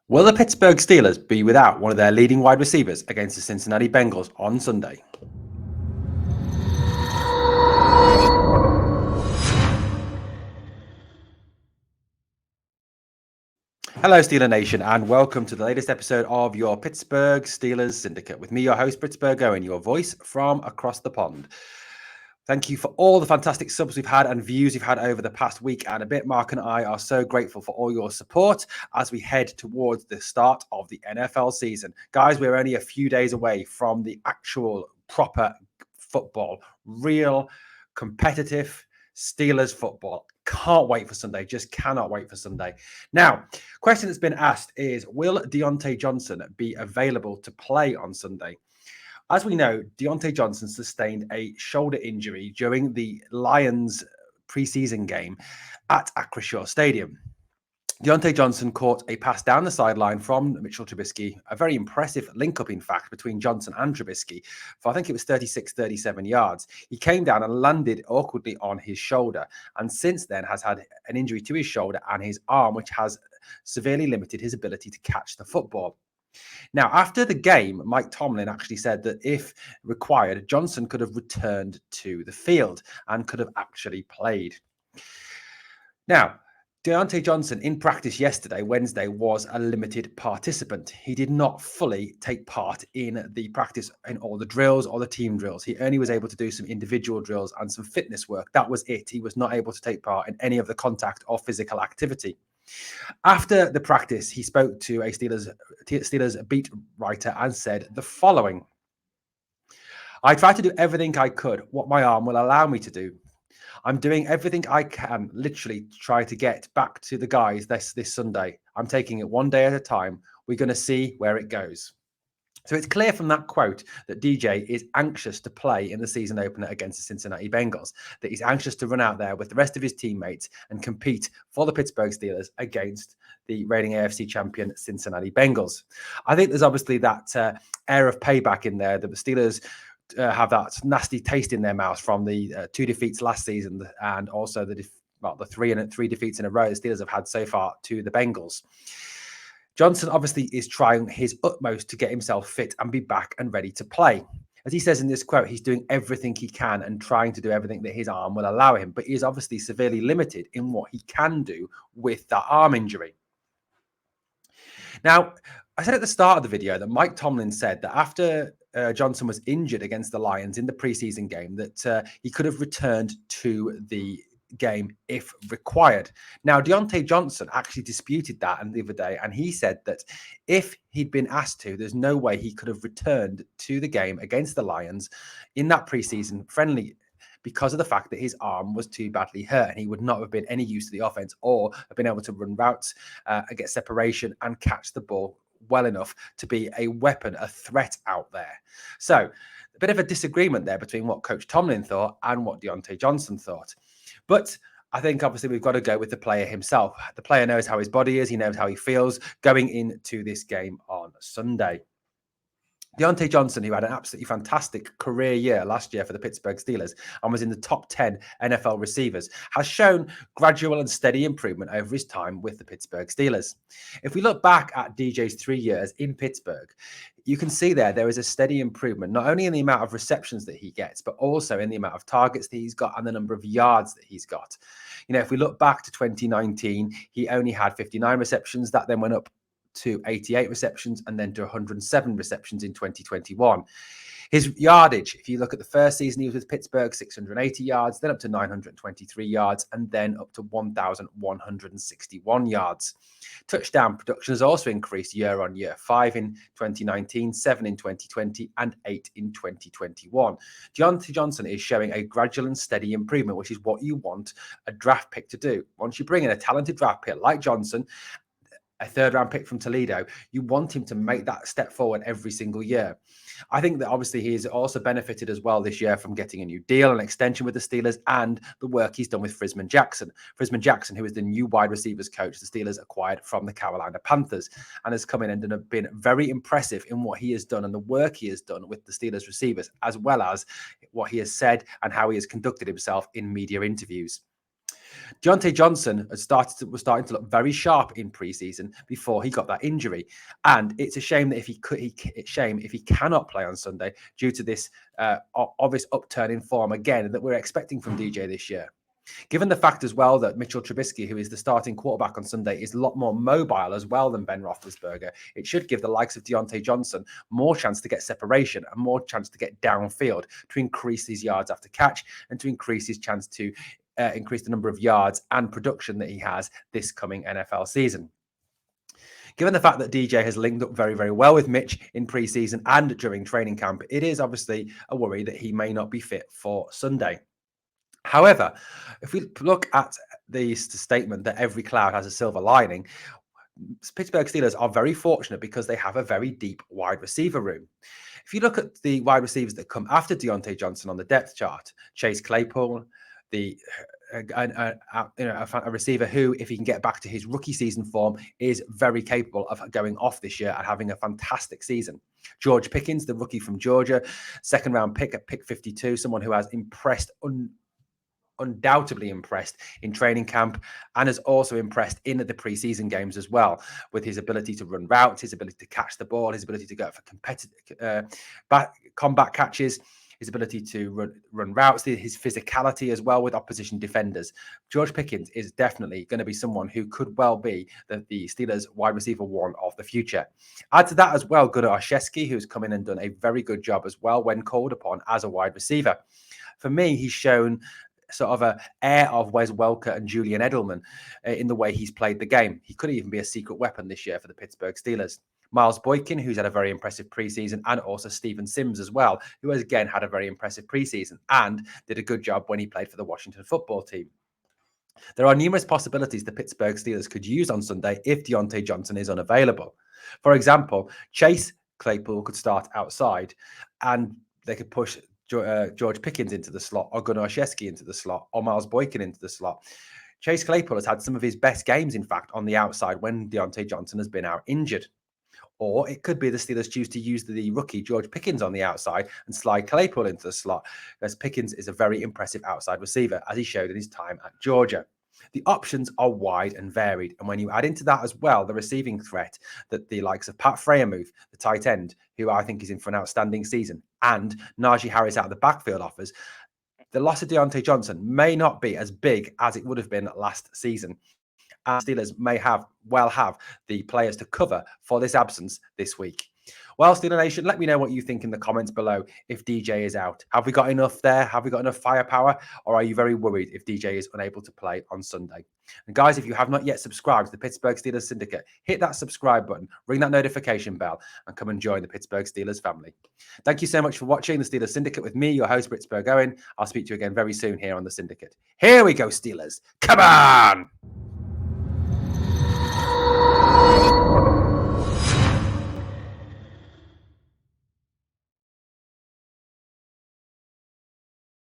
Will the Pittsburgh Steelers be without one of their leading wide receivers against the Cincinnati Bengals on Sunday? Hello, Steeler Nation, and welcome to the latest episode of your Pittsburgh Steelers Syndicate. With me, your host, Britsburgh, Owen, your voice from across the pond. Thank you for all the fantastic subs we've had and views we've had over the past week and a bit. Mark and I are so grateful for all your support as we head towards the start of the NFL season. Guys, we're only a few days away from the actual proper football, real competitive Steelers football. Can't wait for Sunday. Just cannot wait for Sunday. Now, question that's been asked is, will Diontae Johnson be available to play on Sunday? As we know, Diontae Johnson sustained a shoulder injury during the Lions preseason game at Acrisure Stadium. Diontae Johnson caught a pass down the sideline from Mitchell Trubisky, a very impressive link-up, in fact, between Johnson and Trubisky for, I think it was 36, 37 yards. He came down and landed awkwardly on his shoulder, and since then has had an injury to his shoulder and his arm, which has severely limited his ability to catch the football. Now, after the game, Mike Tomlin actually said that if required, Johnson could have returned to the field and could have actually played. Now, Diontae Johnson in practice yesterday, Wednesday, was a limited participant. He did not fully take part in the practice in all the drills or the team drills. He only was able to do some individual drills and some fitness work. That was it. He was not able to take part in any of the contact or physical activity. After the practice, he spoke to a Steelers beat writer and said the following: "I tried to do everything I could, what my arm will allow me to do. I'm doing everything I can, literally try to get back to the guys this Sunday. I'm taking it one day at a time. We're going to see where it goes." So it's clear from that quote that DJ is anxious to play in the season opener against the Cincinnati Bengals, that he's anxious to run out there with the rest of his teammates and compete for the Pittsburgh Steelers against the reigning AFC champion Cincinnati Bengals. I think there's obviously that air of payback in there that the Steelers have that nasty taste in their mouths from the 2 defeats last season and also the three defeats in a row the Steelers have had so far to the Bengals. Johnson obviously is trying his utmost to get himself fit and be back and ready to play. As he says in this quote, he's doing everything he can and trying to do everything that his arm will allow him, but he is obviously severely limited in what he can do with that arm injury. Now, I said at the start of the video that Mike Tomlin said that after Johnson was injured against the Lions in the preseason game, that he could have returned to the game if required. Now, Diontae Johnson actually disputed that the other day, and he said that if he'd been asked to, there's no way he could have returned to the game against the Lions in that preseason friendly because of the fact that his arm was too badly hurt and he would not have been any use to the offense or have been able to run routes, get separation and catch the ball well enough to be a weapon, a threat out there. So a bit of a disagreement there between what Coach Tomlin thought and what Diontae Johnson thought. But I think obviously we've got to go with the player himself. The player knows how his body is. He knows how he feels going into this game on Sunday. Diontae Johnson, who had an absolutely fantastic career year last year for the Pittsburgh Steelers and was in the top 10 NFL receivers, has shown gradual and steady improvement over his time with the Pittsburgh Steelers. If we look back at DJ's 3 years in Pittsburgh, you can see there is a steady improvement, not only in the amount of receptions that he gets, but also in the amount of targets that he's got and the number of yards that he's got. You know, if we look back to 2019, he only had 59 receptions. That then went up to 88 receptions and then to 107 receptions in 2021. His yardage, if you look at the first season, he was with Pittsburgh, 680 yards, then up to 923 yards, and then up to 1,161 yards. Touchdown production has also increased year on year, 5 in 2019, 7 in 2020, and 8 in 2021. Diontae Johnson is showing a gradual and steady improvement, which is what you want a draft pick to do. Once you bring in a talented draft pick like Johnson, a third-round pick from Toledo, you want him to make that step forward every single year. I think that obviously he's also benefited as well this year from getting a new deal, an extension with the Steelers, and the work he's done with Frisman Jackson. Frisman Jackson, who is the new wide receivers coach the Steelers acquired from the Carolina Panthers, and has come in and been very impressive in what he has done and the work he has done with the Steelers receivers, as well as what he has said and how he has conducted himself in media interviews. Diontae Johnson was starting to look very sharp in preseason before he got that injury, and it's a shame that if he cannot play on Sunday due to this obvious upturn in form again that we're expecting from DJ this year. Given the fact as well that Mitchell Trubisky, who is the starting quarterback on Sunday, is a lot more mobile as well than Ben Roethlisberger, it should give the likes of Diontae Johnson more chance to get separation and more chance to get downfield to increase his yards after catch and to increase his chance to increase the number of yards and production that he has this coming NFL season. Given the fact that DJ has linked up very, very well with Mitch in preseason and during training camp, it is obviously a worry that he may not be fit for Sunday. However, if we look at the statement that every cloud has a silver lining, Pittsburgh Steelers are very fortunate because they have a very deep wide receiver room. If you look at the wide receivers that come after Diontae Johnson on the depth chart, Chase Claypool, a receiver who, if he can get back to his rookie season form, is very capable of going off this year and having a fantastic season. George Pickens, the rookie from Georgia, second round pick at pick 52, someone who has undoubtedly impressed in training camp and has also impressed in the preseason games as well, with his ability to run routes, his ability to catch the ball, his ability to go for combat catches, his ability to run routes, his physicality as well with opposition defenders. George Pickens is definitely going to be someone who could well be the Steelers wide receiver one of the future. Add to that as well, Gunnar Olszewski, who's come in and done a very good job as well when called upon as a wide receiver. For me, he's shown sort of an air of Wes Welker and Julian Edelman in the way he's played the game. He could even be a secret weapon this year for the Pittsburgh Steelers. Miles Boykin, who's had a very impressive preseason, and also Steven Sims as well, who has again had a very impressive preseason and did a good job when he played for the Washington football team. There are numerous possibilities the Pittsburgh Steelers could use on Sunday if Diontae Johnson is unavailable. For example, Chase Claypool could start outside and they could push George Pickens into the slot, or Gunnar Olszewski into the slot, or Miles Boykin into the slot. Chase Claypool has had some of his best games, in fact, on the outside when Diontae Johnson has been out injured. Or it could be the Steelers choose to use the rookie George Pickens on the outside and slide Claypool into the slot, as Pickens is a very impressive outside receiver, as he showed in his time at Georgia. The options are wide and varied, and when you add into that as well the receiving threat that the likes of Pat Freiermuth, the tight end, who I think is in for an outstanding season, and Najee Harris out of the backfield offers, the loss of Diontae Johnson may not be as big as it would have been last season. And Steelers may have the players to cover for this absence this week. Well, Steeler Nation, let me know what you think in the comments below if DJ is out. Have we got enough there? Have we got enough firepower? Or are you very worried if DJ is unable to play on Sunday? And guys, if you have not yet subscribed to the Pittsburgh Steelers Syndicate, hit that subscribe button, ring that notification bell, and come and join the Pittsburgh Steelers family. Thank you so much for watching the Steelers Syndicate with me, your host, Britsburgh Owen. I'll speak to you again very soon here on the Syndicate. Here we go, Steelers. Come on!